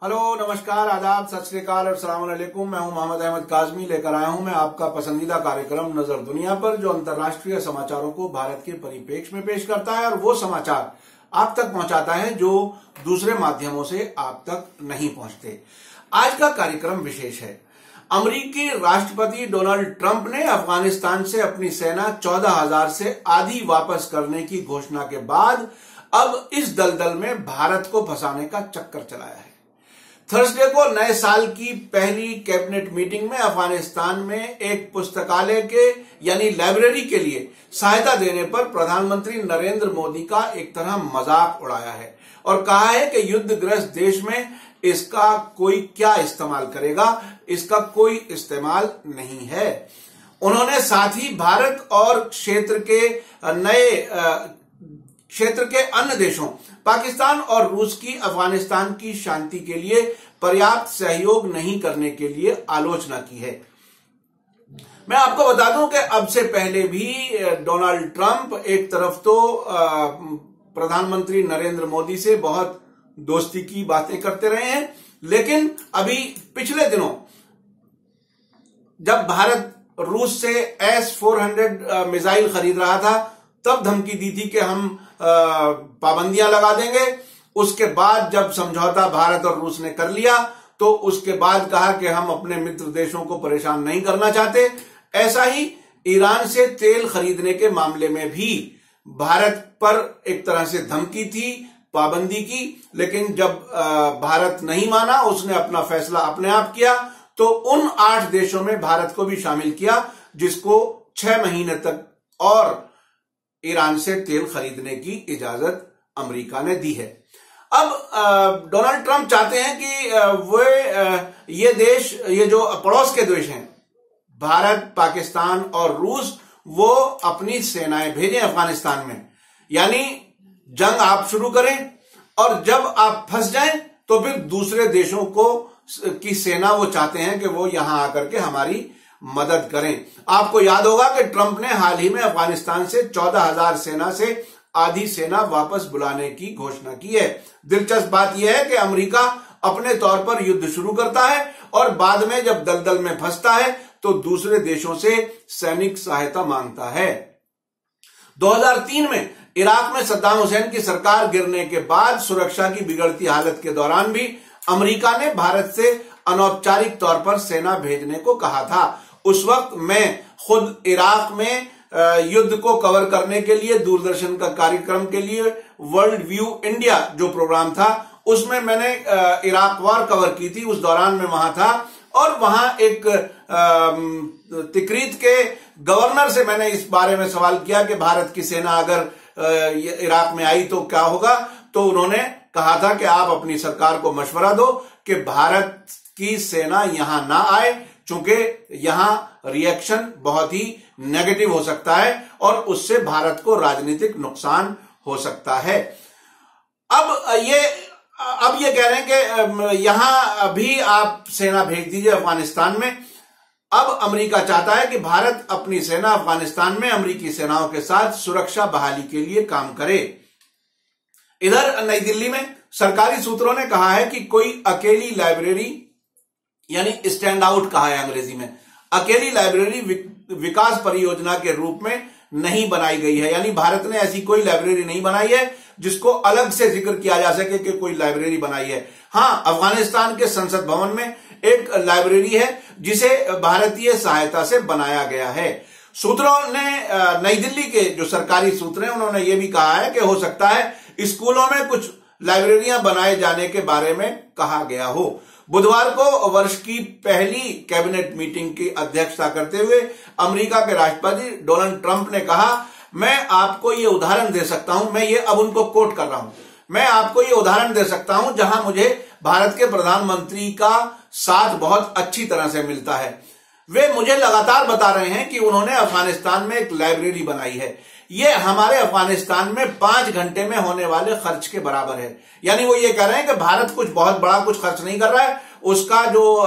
Hello, नमस्कार, आदाब, सत श्री अकाल और अस्सलाम वालेकुम। मैं हूं मोहम्मद अहमद काज़मी। लेकर आया हूं मैं आपका पसंदीदा कार्यक्रम नजर दुनिया पर, जो अंतर्राष्ट्रीय समाचारों को भारत के परिप्रेक्ष्य में पेश करता है और वो समाचार आप तक पहुंचाता है जो दूसरे माध्यमों से आप तक नहीं पहुंचते। आज का कार्यक्रम विशेष है। अमेरिकी राष्ट्रपति डोनाल्ड ट्रंप ने अफगानिस्तान से अपनी सेना 14,000 से आधी वापस करने की घोषणा के बाद अब इस दलदल में भारत को फंसाने का चक्कर चलाया है। थर्सडे को नए साल की पहली कैबिनेट मीटिंग में अफगानिस्तान में एक पुस्तकालय के यानी लाइब्रेरी के लिए सहायता देने पर प्रधानमंत्री नरेंद्र मोदी का एक तरह मजाक उड़ाया है और कहा है कि युद्धग्रस्त देश में इसका कोई क्या इस्तेमाल करेगा, इसका कोई इस्तेमाल नहीं है। उन्होंने साथ ही भारत और क्षेत्र के अन्य देशों पाकिस्तान और रूस की अफगानिस्तान की शांति के लिए पर्याप्त सहयोग नहीं करने के लिए आलोचना की है। मैं आपको बता दूं कि अब से पहले भी डोनाल्ड ट्रंप एक तरफ तो प्रधानमंत्री नरेंद्र मोदी से बहुत दोस्ती की बातें करते रहे हैं, लेकिन अभी पिछले दिनों जब भारत रूस से S-400 मिसाइल खरीद रहा था तब धमकी दी थी कि हम पाबंदियां लगा देंगे। उसके बाद जब समझौता भारत और रूस ने कर लिया तो उसके बाद कहा कि हम अपने मित्र देशों को परेशान नहीं करना चाहते। ऐसा ही ईरान से तेल खरीदने के मामले में भी भारत पर एक तरह से धमकी थी, पाबंदी की, लेकिन जब भारत नहीं माना, उसने अपना फैसला अपने आप किया, तो उन 8 देशों में भारत को भी शामिल किया जिसको 6 महीने तक और ईरान से तेल खरीदने की इजाजत अमेरिका ने दी है। अब डोनाल्ड ट्रंप चाहते हैं कि ये जो पड़ोस के देश हैं, भारत, पाकिस्तान और रूस, वो अपनी सेनाएं भेजें अफगानिस्तान में, यानी जंग आप शुरू करें और जब आप फंस जाएं तो फिर दूसरे देशों की सेना वो चाहते हैं कि वो यहां आकर के हमारी मदद करें। आपको याद होगा कि ट्रंप ने हाल ही में अफगानिस्तान से 14,000 सेना से आधी सेना वापस बुलाने की घोषणा की है। दिलचस्प बात यह है कि अमेरिका अपने तौर पर युद्ध शुरू करता है और बाद में जब दलदल में फंसता है तो दूसरे देशों से सैनिक सहायता मांगता है। 2003 में इराक में सद्दाम हुसैन की सरकार गिरने के बाद सुरक्षा की बिगड़ती हालत के दौरान भी अमेरिका ने भारत से अनौपचारिक तौर पर सेना भेजने को कहा था। उस वक्त मैं खुद इराक में युद्ध को कवर करने के लिए दूरदर्शन का कार्यक्रम के लिए वर्ल्ड व्यू इंडिया जो प्रोग्राम था, उसमें मैंने इराक वार कवर की थी। उस दौरान मैं वहां था और वहां एक तिकरीत के गवर्नर से मैंने इस बारे में सवाल किया कि भारत की सेना अगर इराक में आई तो क्या होगा। तो उन्होंने कहा था कि आप अपनी सरकार को मशवरा दो कि भारत की सेना यहां ना आए, चूंकि यहां रिएक्शन बहुत ही नेगेटिव हो सकता है और उससे भारत को राजनीतिक नुकसान हो सकता है। अब ये कह रहे हैं कि यहां भी आप सेना भेज दीजिए अफगानिस्तान में। अब अमेरिका चाहता है कि भारत अपनी सेना अफगानिस्तान में अमेरिकी सेनाओं के साथ सुरक्षा बहाली के लिए काम करे। इधर नई दिल्ली में सरकारी सूत्रों ने कहा है कि कोई अकेली लाइब्रेरी, यानी स्टैंड आउट कहा है अंग्रेजी में, अकेली लाइब्रेरी विकास परियोजना के रूप में नहीं बनाई गई है। यानी भारत ने ऐसी कोई लाइब्रेरी नहीं बनाई है जिसको अलग से जिक्र किया जा सके कि कोई लाइब्रेरी बनाई है। हाँ, अफगानिस्तान के संसद भवन में एक लाइब्रेरी है जिसे भारतीय सहायता से बनाया गया है। सूत्रों ने, नई दिल्ली के जो सरकारी सूत्र हैं, उन्होंने ये भी कहा है कि हो सकता है स्कूलों में कुछ लाइब्रेरियां बनाए जाने के बारे में कहा गया हो। बुधवार को वर्ष की पहली कैबिनेट मीटिंग की अध्यक्षता करते हुए अमेरिका के राष्ट्रपति डोनाल्ड ट्रंप ने कहा, मैं आपको ये उदाहरण दे सकता हूं, मैं ये अब उनको कोट कर रहा हूं, मैं आपको ये उदाहरण दे सकता हूं जहां मुझे भारत के प्रधानमंत्री का साथ बहुत अच्छी तरह से मिलता है। वे मुझे लगातार बता रहे हैं कि उन्होंने अफगानिस्तान में एक लाइब्रेरी बनाई है। ये हमारे अफगानिस्तान में 5 घंटे में होने वाले खर्च के बराबर है। यानी वो ये कह रहे हैं कि भारत कुछ बहुत बड़ा कुछ खर्च नहीं कर रहा है, उसका जो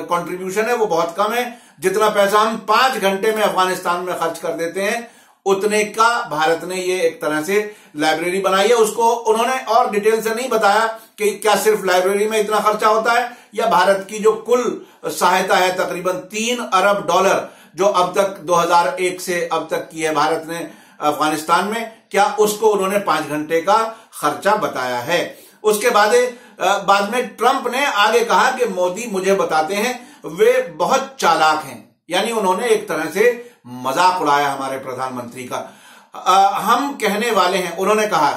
कंट्रीब्यूशन है वो बहुत कम है। जितना पैसा हम 5 घंटे में अफगानिस्तान में खर्च कर देते हैं उतने का भारत ने ये एक तरह से लाइब्रेरी बनाई है। उसको उन्होंने और डिटेल से नहीं बताया कि क्या सिर्फ लाइब्रेरी में इतना खर्चा होता है या भारत की जो कुल सहायता है तकरीबन $3 अरब जो अब तक 2001 से अब तक की है भारत ने अफगानिस्तान में, क्या उसको उन्होंने 5 घंटे का खर्चा बताया है। उसके बाद में ट्रंप ने आगे कहा कि मोदी मुझे बताते हैं वे बहुत चालाक हैं, यानी उन्होंने एक तरह से मजाक उड़ाया हमारे प्रधानमंत्री का। हम कहने वाले हैं, उन्होंने कहा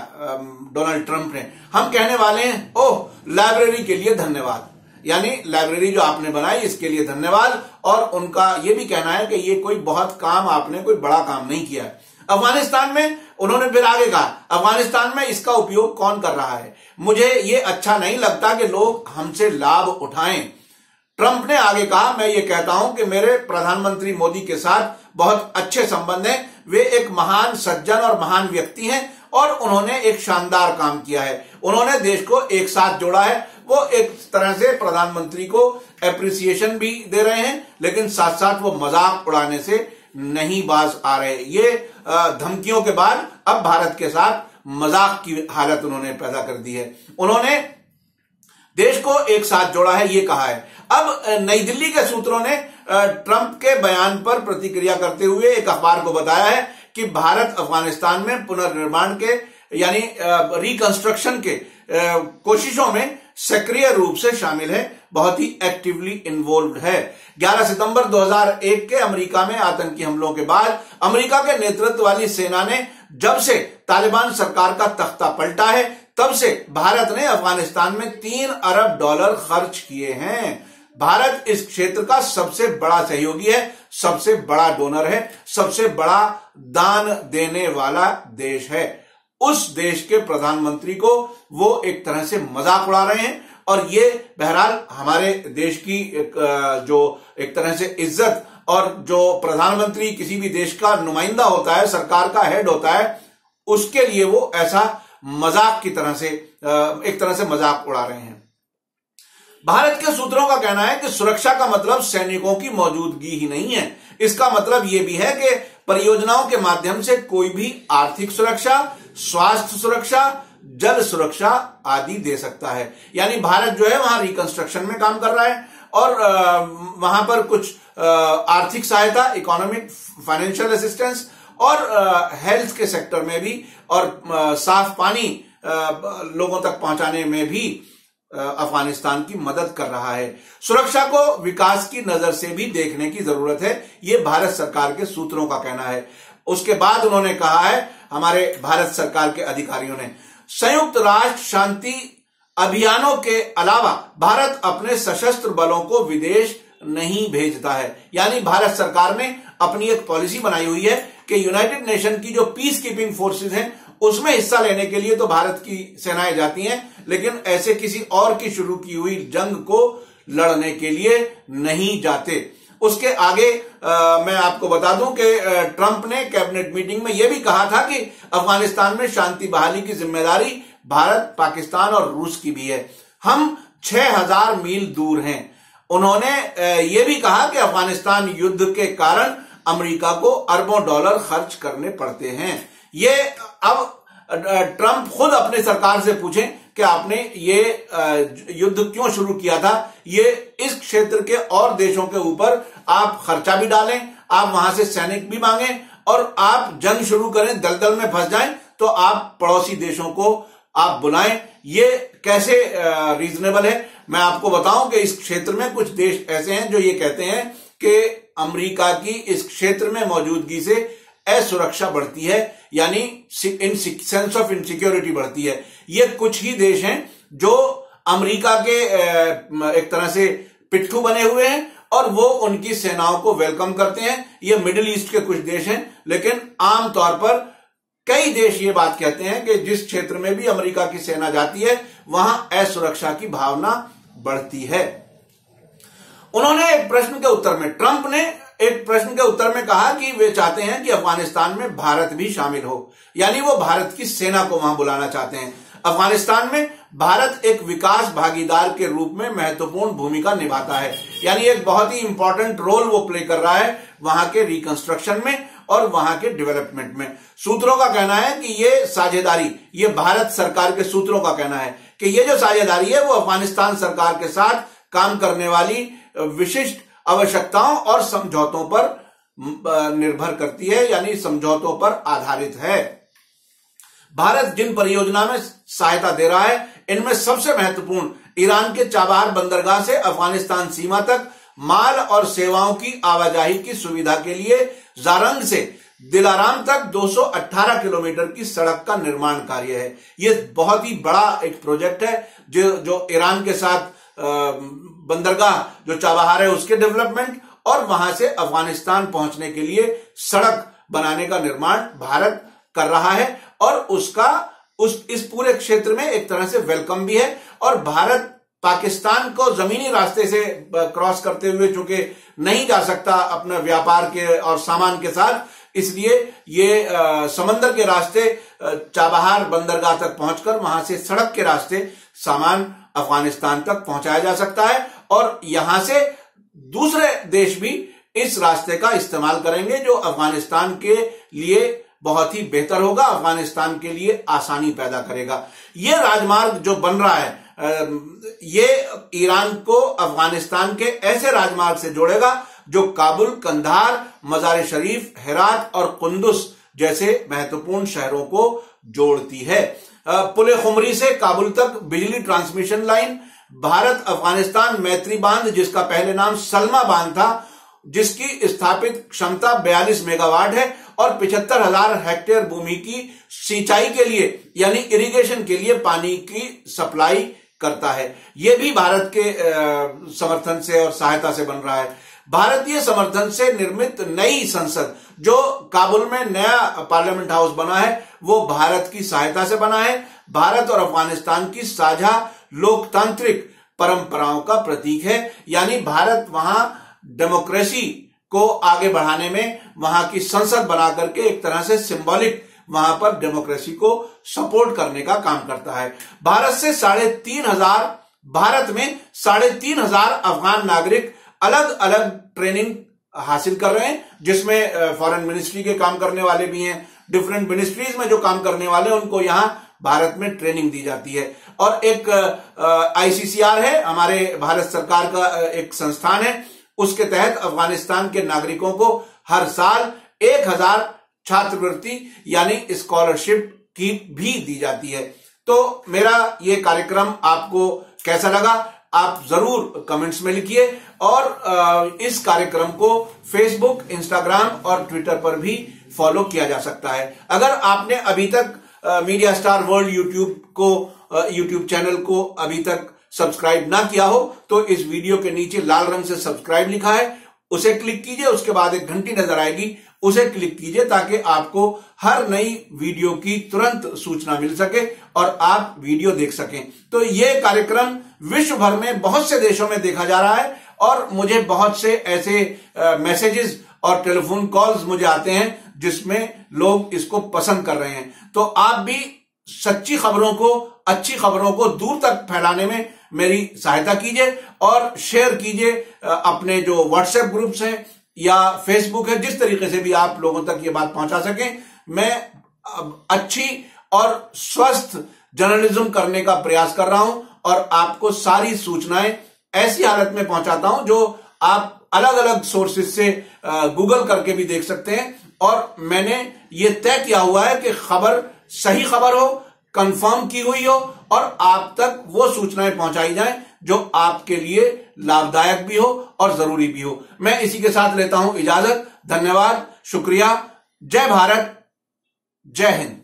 डोनाल्ड ट्रंप ने, हम कहने वाले हैं ओह लाइब्रेरी के लिए धन्यवाद, यानी लाइब्रेरी जो आपने बनाई इसके लिए धन्यवाद। और उनका यह भी कहना है कि ये कोई बहुत काम आपने कोई बड़ा काम नहीं किया है। अफगानिस्तान में उन्होंने फिर आगे कहा अफगानिस्तान में इसका उपयोग कौन कर रहा है, मुझे ये अच्छा नहीं लगता कि लोग हमसे लाभ उठाएं। ट्रंप ने आगे कहा मैं ये कहता हूं कि मेरे प्रधानमंत्री मोदी के साथ बहुत अच्छे संबंध हैं, वे एक महान सज्जन और महान व्यक्ति हैं और उन्होंने एक शानदार काम किया है, उन्होंने देश को एक साथ जोड़ा है। वो एक तरह से प्रधानमंत्री को एप्रिसिएशन भी दे रहे हैं, लेकिन साथ साथ वो मजाक उड़ाने से नहीं बाज आ रहे। ये धमकियों के बाद अब भारत के साथ मजाक की हालत उन्होंने पैदा कर दी है। उन्होंने देश को एक साथ जोड़ा है ये कहा है। अब नई दिल्ली के सूत्रों ने ट्रंप के बयान पर प्रतिक्रिया करते हुए एक अखबार को बताया है कि भारत अफगानिस्तान में पुनर्निर्माण के यानी रिकंस्ट्रक्शन के कोशिशों में सक्रिय रूप से शामिल है, बहुत ही एक्टिवली इन्वॉल्व्ड है। 11 सितंबर 2001 के अमेरिका में आतंकी हमलों के बाद अमेरिका के नेतृत्व वाली सेना ने जब से तालिबान सरकार का तख्ता पलटा है तब से भारत ने अफगानिस्तान में $3 अरब खर्च किए हैं। भारत इस क्षेत्र का सबसे बड़ा सहयोगी है, सबसे बड़ा डोनर है, सबसे बड़ा दान देने वाला देश है। उस देश के प्रधानमंत्री को वो एक तरह से मजाक उड़ा रहे हैं और ये बहरहाल हमारे देश की जो एक तरह से इज्जत, और जो प्रधानमंत्री किसी भी देश का नुमाइंदा होता है, सरकार का हेड होता है, उसके लिए वो ऐसा मजाक की तरह से एक तरह से मजाक उड़ा रहे हैं। भारत के सूत्रों का कहना है कि सुरक्षा का मतलब सैनिकों की मौजूदगी ही नहीं है, इसका मतलब यह भी है कि परियोजनाओं के माध्यम से कोई भी आर्थिक सुरक्षा, स्वास्थ्य सुरक्षा, जल सुरक्षा आदि दे सकता है। यानी भारत जो है वहां रिकंस्ट्रक्शन में काम कर रहा है और वहां पर कुछ आर्थिक सहायता, इकोनॉमिक फाइनेंशियल असिस्टेंस और हेल्थ के सेक्टर में भी और साफ पानी लोगों तक पहुंचाने में भी अफगानिस्तान की मदद कर रहा है। सुरक्षा को विकास की नजर से भी देखने की जरूरत है, यह भारत सरकार के सूत्रों का कहना है। उसके बाद उन्होंने कहा है हमारे भारत सरकार के अधिकारियों ने, संयुक्त राष्ट्र शांति अभियानों के अलावा भारत अपने सशस्त्र बलों को विदेश नहीं भेजता है। यानी भारत सरकार ने अपनी एक पॉलिसी बनाई हुई है कि यूनाइटेड नेशन की जो पीस कीपिंग फोर्सेस हैं उसमें हिस्सा लेने के लिए तो भारत की सेनाएं जाती हैं, लेकिन ऐसे किसी और की शुरू की हुई जंग को लड़ने के लिए नहीं जाते। उसके आगे मैं आपको बता दूं कि ट्रंप ने कैबिनेट मीटिंग में यह भी कहा था कि अफगानिस्तान में शांति बहाली की जिम्मेदारी भारत, पाकिस्तान और रूस की भी है। हम 6000 मील दूर हैं। उन्होंने ये भी कहा कि अफगानिस्तान युद्ध के कारण अमेरिका को अरबों डॉलर खर्च करने पड़ते हैं। ये अब ट्रंप खुद अपने सरकार से पूछें कि आपने ये युद्ध क्यों शुरू किया था। ये इस क्षेत्र के और देशों के ऊपर आप खर्चा भी डालें, आप वहां से सैनिक भी मांगें और आप जंग शुरू करें, दलदल में फंस जाएं तो आप पड़ोसी देशों को आप बुलाएं। ये कैसे रीजनेबल है? मैं आपको बताऊं कि इस क्षेत्र में कुछ देश ऐसे हैं जो ये कहते हैं कि अमेरिका की इस क्षेत्र में मौजूदगी से असुरक्षा बढ़ती है, यानी सेंस ऑफ इनसिक्योरिटी बढ़ती है। ये कुछ ही देश हैं जो अमेरिका के एक तरह से पिट्ठू बने हुए हैं और वो उनकी सेनाओं को वेलकम करते हैं। ये मिडिल ईस्ट के कुछ देश हैं, लेकिन आमतौर पर कई देश ये बात कहते हैं कि जिस क्षेत्र में भी अमेरिका की सेना जाती है वहां असुरक्षा की भावना बढ़ती है। उन्होंने एक प्रश्न के उत्तर में, ट्रंप ने एक प्रश्न के उत्तर में कहा कि वे चाहते हैं कि अफगानिस्तान में भारत भी शामिल हो, यानी वो भारत की सेना को वहां बुलाना चाहते हैं। अफगानिस्तान में भारत एक विकास भागीदार के रूप में महत्वपूर्ण भूमिका निभाता है, यानी एक बहुत ही इंपॉर्टेंट रोल वो प्ले कर रहा है वहां के रिकंस्ट्रक्शन में और वहां के डेवलपमेंट में। सूत्रों का कहना है कि ये साझेदारी, ये भारत सरकार के सूत्रों का कहना है कि ये जो साझेदारी है वो अफगानिस्तान सरकार के साथ काम करने वाली विशिष्ट आवश्यकताओं और समझौतों पर निर्भर करती है, यानी समझौतों पर आधारित है। भारत जिन परियोजना में सहायता दे रहा है इनमें सबसे महत्वपूर्ण ईरान के चाबहार बंदरगाह से अफगानिस्तान सीमा तक माल और सेवाओं की आवाजाही की सुविधा के लिए जारंग से दिलाराम तक 218 किलोमीटर की सड़क का निर्माण कार्य है। यह बहुत ही बड़ा एक प्रोजेक्ट है जो ईरान के साथ बंदरगाह जो चाबहार है उसके डेवलपमेंट और वहां से अफगानिस्तान पहुंचने के लिए सड़क बनाने का निर्माण भारत कर रहा है और उसका इस पूरे क्षेत्र में एक तरह से वेलकम भी है। और भारत पाकिस्तान को जमीनी रास्ते से क्रॉस करते हुए चूंकि नहीं जा सकता अपने व्यापार के और सामान के साथ, इसलिए ये समंदर के रास्ते चाबहार बंदरगाह तक पहुंचकर वहां से सड़क के रास्ते सामान अफगानिस्तान तक पहुंचाया जा सकता है और यहां से दूसरे देश भी इस रास्ते का इस्तेमाल करेंगे जो अफगानिस्तान के लिए बहुत ही बेहतर होगा, अफगानिस्तान के लिए आसानी पैदा करेगा। ये राजमार्ग जो बन रहा है ये ईरान को अफगानिस्तान के ऐसे राजमार्ग से जोड़ेगा जो काबुल, कंधार, मजार शरीफ, हेरात और कुंदुस जैसे महत्वपूर्ण शहरों को जोड़ती है। पुल खुमरी से काबुल तक बिजली ट्रांसमिशन लाइन, भारत अफगानिस्तान मैत्री बांध जिसका पहले नाम सलमा बांध था, जिसकी स्थापित क्षमता 42 मेगावाट है और 75,000 हेक्टेयर भूमि की सिंचाई के लिए यानी इरिगेशन के लिए पानी की सप्लाई करता है। यह भी भारत के समर्थन से और सहायता से बन रहा है। भारतीय समर्थन से निर्मित नई संसद जो काबुल में नया पार्लियामेंट हाउस बना है वो भारत की सहायता से बना है। भारत और अफगानिस्तान की साझा लोकतांत्रिक परंपराओं का प्रतीक है, यानी भारत वहां डेमोक्रेसी को आगे बढ़ाने में वहां की संसद बना करके एक तरह से सिंबॉलिक वहां पर डेमोक्रेसी को सपोर्ट करने का काम करता है। भारत में 3,500 अफगान नागरिक अलग अलग ट्रेनिंग हासिल कर रहे हैं, जिसमें फॉरेन मिनिस्ट्री के काम करने वाले भी हैं, डिफरेंट मिनिस्ट्रीज में जो काम करने वाले हैं उनको यहां भारत में ट्रेनिंग दी जाती है। और एक ICCR है, हमारे भारत सरकार का एक संस्थान है, उसके तहत अफगानिस्तान के नागरिकों को हर साल 1,000 छात्रवृत्ति यानी स्कॉलरशिप की भी दी जाती है। तो मेरा ये कार्यक्रम आपको कैसा लगा आप जरूर कमेंट्स में लिखिए और इस कार्यक्रम को फेसबुक, इंस्टाग्राम और ट्विटर पर भी फॉलो किया जा सकता है। अगर आपने अभी तक media star world YouTube channel को अभी तक सब्सक्राइब ना किया हो तो इस वीडियो के नीचे लाल रंग से सब्सक्राइब लिखा है, उसे क्लिक कीजिए। उसके बाद एक घंटी नजर आएगी, उसे क्लिक कीजिए ताकि आपको हर नई वीडियो की तुरंत सूचना मिल सके और आप वीडियो देख सकें। तो ये कार्यक्रम विश्व भर में बहुत से देशों में देखा जा रहा है और मुझे बहुत से ऐसे मैसेजेस और टेलीफोन कॉल्स मुझे आते हैं जिसमें लोग इसको पसंद कर रहे हैं। तो आप भी सच्ची खबरों को, अच्छी खबरों को दूर तक फैलाने में मेरी सहायता कीजिए और शेयर कीजिए अपने जो व्हाट्सएप ग्रुप्स हैं या फेसबुक है, जिस तरीके से भी आप लोगों तक ये बात पहुंचा सकें। मैं अच्छी और स्वस्थ जर्नलिज्म करने का प्रयास कर रहा हूं और आपको सारी सूचनाएं ऐसी हालत में पहुंचाता हूं जो आप अलग अलग सोर्सेज से गूगल करके भी देख सकते हैं। और मैंने ये तय किया हुआ है कि खबर सही खबर हो, कंफर्म की हुई हो और आप तक वो सूचनाएं पहुंचाई जाएं जो आपके लिए लाभदायक भी हो और जरूरी भी हो। मैं इसी के साथ लेता हूं इजाजत। धन्यवाद, शुक्रिया। जय भारत, जय हिंद।